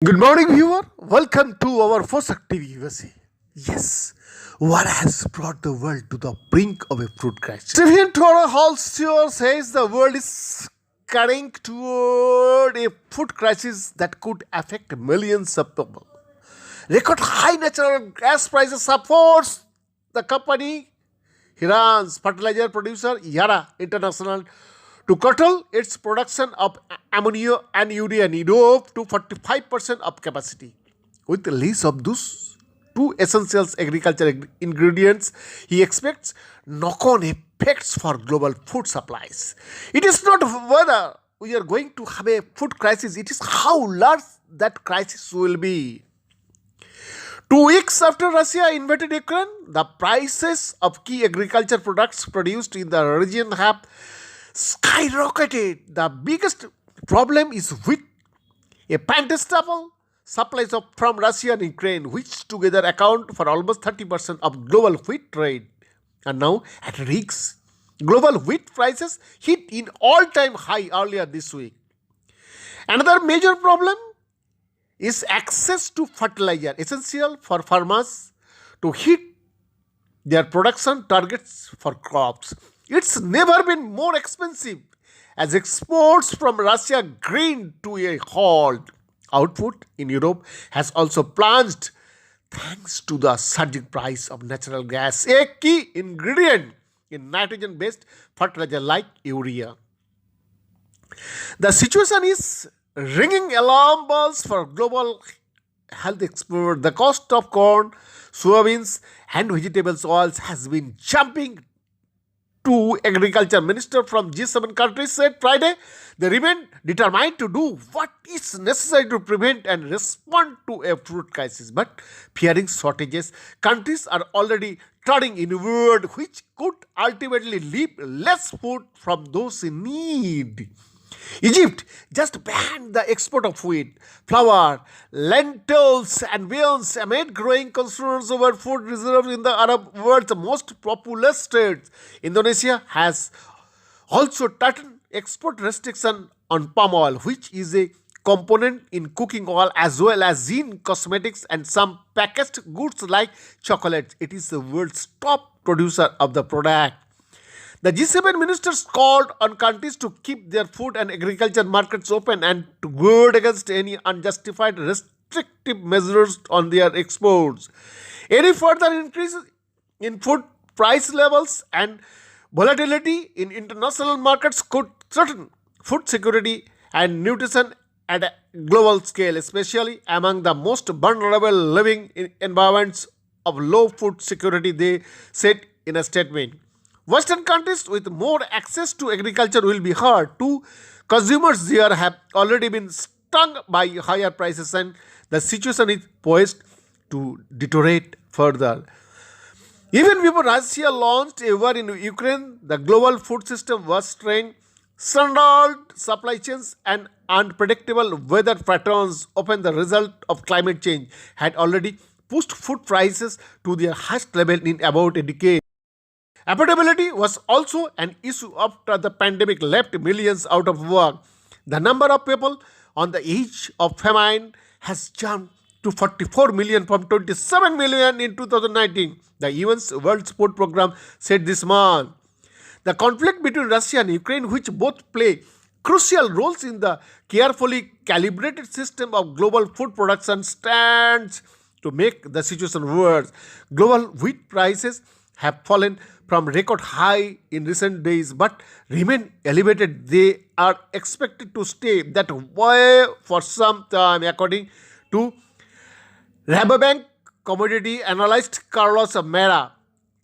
Good morning, viewer. Welcome to our first TV USA. Yes, what has brought the world to the brink of a food crisis? Stephen Toro Holster says the world is cutting toward a food crisis that could affect millions of people. Record high natural gas prices supports the company Iran's fertilizer producer Yara International to curtail its production of ammonia and urea in Europe to 45% of capacity. With the lease of those two essential agricultural ingredients, he expects knock-on effects for global food supplies. It is not whether we are going to have a food crisis, it is how large that crisis will be. 2 weeks after Russia invaded Ukraine, the prices of key agriculture products produced in the region have skyrocketed. The biggest problem is wheat, a pantestable supplies from Russia and Ukraine, which together account for almost 30% of global wheat trade, are now at risk. Global wheat prices hit in all-time high earlier this week. Another major problem is access to fertilizer, essential for farmers to hit their production targets for crops. It's never been more expensive as exports from Russia grind to a halt. Output in Europe has also plunged thanks to the surging price of natural gas, a key ingredient in nitrogen-based fertilizer like urea. The situation is ringing alarm bells for global health experts. The cost of corn, soybeans, and vegetables oils has been jumping. Two agriculture ministers from G7 countries said Friday they remain determined to do what is necessary to prevent and respond to a food crisis. But fearing shortages, countries are already turning inward, which could ultimately leave less food from those in need. Egypt just banned the export of wheat, flour, lentils, and beans amid growing concerns over food reserves in the Arab world's most populous states. Indonesia has also tightened export restriction on palm oil, which is a component in cooking oil as well as in cosmetics and some packaged goods like chocolates. It is the world's top producer of the product. The G7 ministers called on countries to keep their food and agriculture markets open and to guard against any unjustified restrictive measures on their exports. Any further increase in food price levels and volatility in international markets could threaten food security and nutrition at a global scale, especially among the most vulnerable living in environments of low food security, they said in a statement. Western countries with more access to agriculture will be hurt too. Consumers there have already been stung by higher prices and the situation is poised to deteriorate further. Even before Russia launched a war in Ukraine, the global food system was strained. Standard supply chains and unpredictable weather patterns, often the result of climate change, had already pushed food prices to their highest level in about a decade. Affordability was also an issue after the pandemic left millions out of work. The number of people on the edge of famine has jumped to 44 million from 27 million in 2019, the UN's World Food Program said this month. The conflict between Russia and Ukraine, which both play crucial roles in the carefully calibrated system of global food production, stands to make the situation worse. Global wheat prices have fallen from record high in recent days but remain elevated. They are expected to stay that way for some time, according to Rabobank commodity analyst Carlos Mera.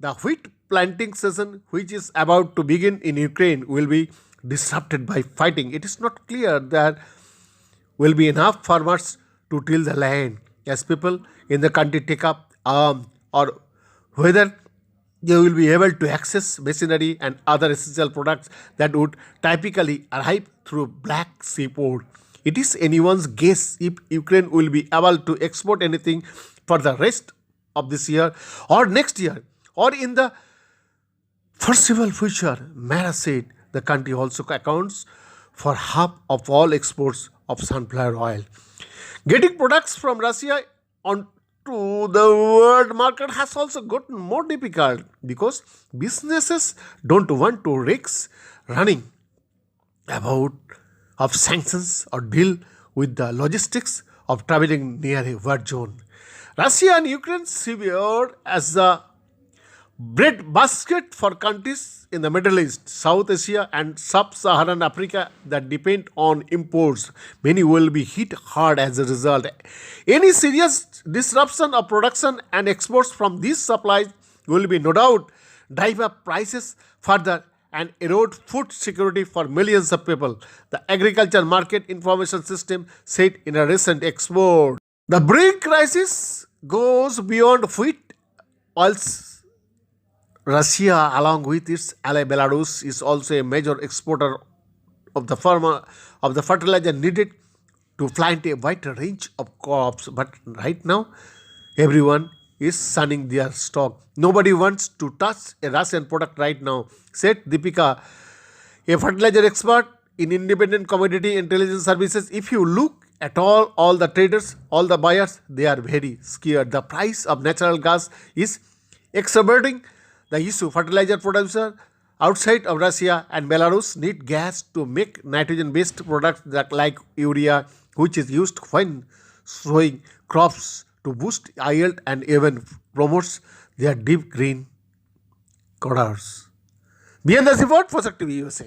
The wheat planting season, which is about to begin in Ukraine, will be disrupted by fighting. It is not clear that will be enough farmers to till the land as people in the country take up arms or whether they will be able to access machinery and other essential products that would typically arrive through Black Sea port. It is anyone's guess if Ukraine will be able to export anything for the rest of this year or next year or in the foreseeable future. Mara said the country also accounts for half of all exports of sunflower oil. Getting products from Russia onto the world market has also gotten more difficult because businesses don't want to risk running about of sanctions or deal with the logistics of traveling near a war zone. Russia and Ukraine serve as the breadbasket for countries in the Middle East, South Asia, and Sub Saharan Africa that depend on imports. Many will be hit hard as a result. Any serious disruption of production and exports from these supplies will be no doubt drive up prices further and erode food security for millions of people. The Agriculture Market Information System said in a recent export. The brink crisis goes beyond wheat, oils. Russia, along with its ally Belarus, is also a major exporter of the fertilizer needed to plant a wide range of crops. But right now, everyone is sunning their stock. Nobody wants to touch a Russian product right now, said Deepika, a fertilizer expert in independent commodity intelligence services. If you look at all the traders, all the buyers, they are very scared. The price of natural gas is exacerbating the issue. Fertilizer producer outside of Russia and Belarus need gas to make nitrogen-based products like urea, which is used when sowing crops to boost yield and even promotes their deep green colors. Beyond the report for TV USA.